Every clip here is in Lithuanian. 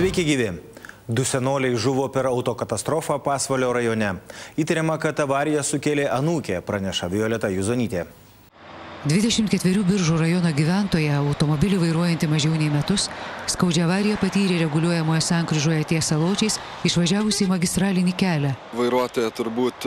Sveiki gyvi. Du senoliai žuvo per autokatastrofą Pasvalio rajone. Įtariama, kad avariją sukėlė anūkė, praneša Violeta Juzonytė. 24 Biržų rajono gyventoja, automobilį vairuojantį mažiau nei metus, skaudžią avariją patyrė reguliuojamoje sankryžoje ties Saločiais, išvažiavusi į magistralinį kelią. Vairuotoja turbūt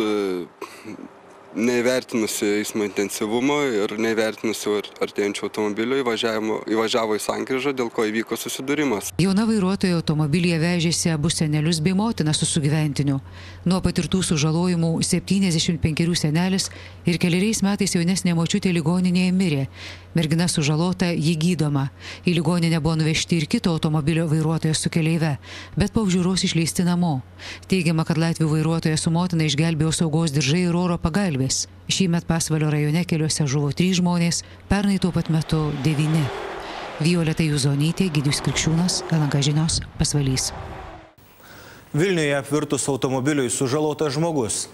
neįvertinusi eismo intensyvumo ir neįvertinusi artėjančių automobilių įvažiavo į sankryžą, dėl ko įvyko susidūrimas. Jauna vairuotoja automobilyje vežėsi abu senelius bei motiną su sugyventiniu. Nuo patirtų sužalojimų 75 senelis ir keleriais metais jaunesnė močiutė ligoninėje mirė. Mergina sužalota, ji gydoma. Į ligoninę buvo nuvežti ir kito automobilio vairuotojas su keleive, bet po apžiūros išleisti namo. Teigiama, kad latvių vairuotoja su motina išgelbėjo saugos diržai ir oro pagalvės. Šįmet Pasvalio rajone keliuose žuvo 3 žmonės, pernai tuo pat metu 9. Violeta Juzonytė, Gidijus Krikščiūnas, LNK žinios, Pasvalys. Vilniuje apvirtus automobiliui sužalotas žmogus.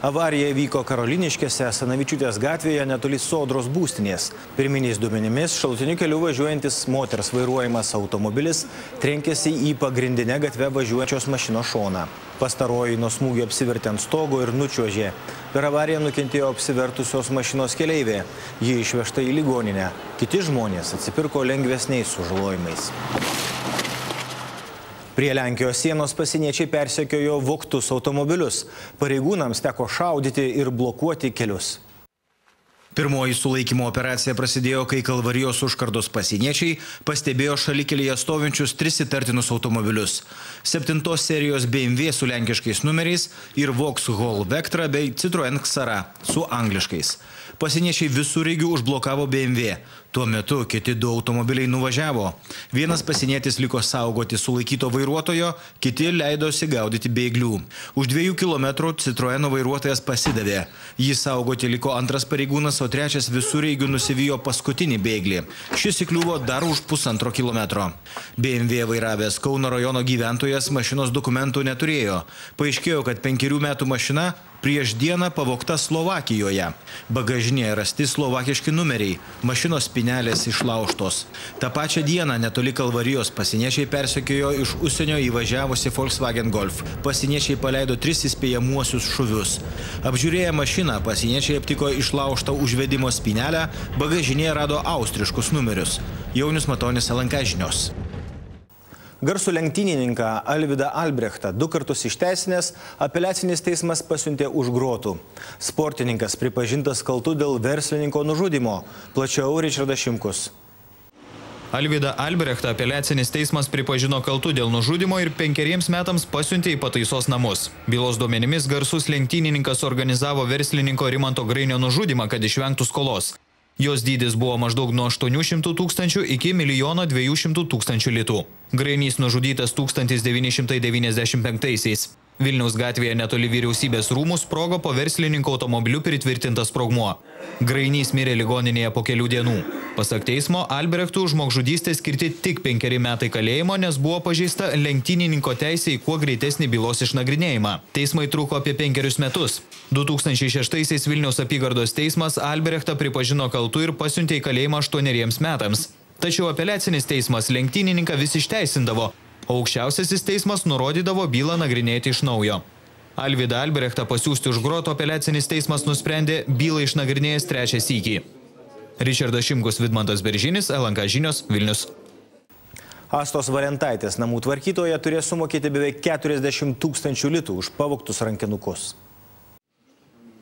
Avarija vyko Karoliniškėse, Sanavičiūtės gatvėje netoli Sodros būstinės. Pirminiais duomenimis šalutiniu keliu važiuojantis moters vairuojamas automobilis trenkėsi į pagrindinę gatvę važiuojančios mašinos šoną. Pastaroji nuo smūgio apsivertė ant stogo ir nučiuožė. Per avariją nukentėjo apsivertusios mašinos keleivė. Ji išvežta į ligoninę. Kiti žmonės atsipirko lengvesniais sužalojimais. Prie Lenkijos sienos pasieniečiai persekiojo vogtus automobilius. Pareigūnams teko šaudyti ir blokuoti kelius. Pirmoji sulaikymo operacija prasidėjo, kai Kalvarijos užkardos pasieniečiai pastebėjo šalikelyje stovinčius 3 įtartinus automobilius. 7 serijos BMW su lenkiškais numeriais ir Vauxhall Vectra bei Citroën Xara su angliškais. Pasieniečiai visureigiu užblokavo BMW. Tuo metu kiti 2 automobiliai nuvažiavo. Vienas pasienietis liko saugoti sulaikyto vairuotojo, kiti leidosi gaudyti bėglių. Už 2 kilometrų Citroeno vairuotojas pasidavė. Jį saugoti liko antras pareigūnas, o trečias visureigiu nusivijo paskutinį bėglį. Šis įkliuvo dar už 1,5 kilometro. BMW vairavęs Kauno rajono gyventojas mašinos dokumentų neturėjo. Paaiškėjo, kad 5 metų mašina prieš dieną pavogta Slovakijoje. Bagažinėje rasti slovakiški numeriai, mašinos spynelės išlaužtos. Ta pačią dieną netoli Kalvarijos pasieniečiai persekiojo iš užsienio įvažiavusi Volkswagen Golf. Pasieniečiai paleido 3 įspėjamuosius šūvius. Apžiūrėję mašiną, pasieniečiai aptiko išlaužtą užvedimo spynelę, bagažinėje rado austriškus numerius. Jaunius Matonis, LNK žinios. Garsų lenktynininką Alvydą Albrechtą 2 kartus išteisinęs apeliacinis teismas pasiuntė už grotų. Sportininkas pripažintas kaltu dėl verslininko nužudymo. Plačiau Ričardas Šimkus. Alvydą Albrechtą apeliacinis teismas pripažino kaltu dėl nužudymo ir 5 metams pasiuntė į pataisos namus. Bylos duomenimis garsus lenktynininkas organizavo verslininko Rimanto Grainio nužudymą, kad išvengtų skolos. Jos dydis buvo maždaug nuo 800 000 iki 1 200 000 litų. Grainys nužudytas 1995-aisiais. Vilniaus gatvėje netoli vyriausybės rūmų sprogo po verslininko automobiliu pritvirtintas sprogmuo. Grainys mirė ligoninėje po kelių dienų. Pasak teismo, Albrechtų už žmogžudystę skirti tik 5 metai kalėjimo, nes buvo pažeista lenktynininko teisė į kuo greitesnį bylos išnagrinėjimą. Teismai truko apie 5 metus. 2006-aisiais Vilniaus apygardos teismas Albrechtą pripažino kaltu ir pasiuntė į kalėjimą 8 metams. Tačiau apeliacinis teismas lenktynininką vis išteisindavo, o aukščiausiasis teismas nurodydavo bylą nagrinėti iš naujo. Alvydą Albrechtą pasiųsti už grotų apeliacinis teismas nusprendė bylą išnagrinėjęs 3 sykį. Ričardas Šimkus, Vidmantas Beržinis, LNK žinios, Vilnius. Astos Valentaitės namų tvarkytoja turės sumokėti beveik 40 000 litų už pavogtus rankinukus.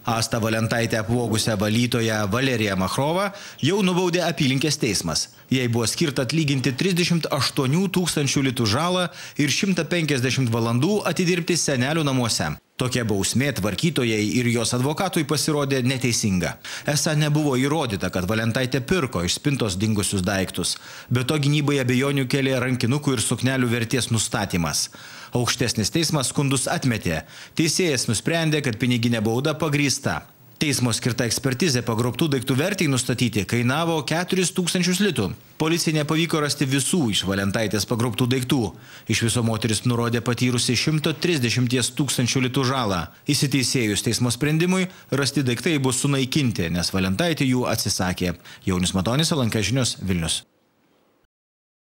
Astą Valentaitę apvogusią valytoją Valeriją Machrovą jau nubaudė apylinkės teismas. Jai buvo skirta atlyginti 38 000 litų žalą ir 150 valandų atidirbti senelių namuose. Tokia bausmė tvarkytojai ir jos advokatui pasirodė neteisinga. Esą nebuvo įrodyta, kad Valentaitė pirko iš spintos dingusius daiktus. Be to gynybai abejonių kėlė rankinukų ir suknelių vertės nustatymas. Aukštesnis teismas skundus atmetė. Teisėjas nusprendė, kad piniginė bauda pagrįsta. Teismo skirta ekspertizė pagrobtų daiktų vertei nustatyti kainavo 4 000 litų. Policijai nepavyko rasti visų iš Valentaitės pagrobtų daiktų. Iš viso moteris nurodė patyrusi 130 000 litų žalą. Įsiteisėjus teismo sprendimui, rasti daiktai bus sunaikinti, nes Valentaitė jų atsisakė. Jaunius Matonis, LNK žinios, Vilnius.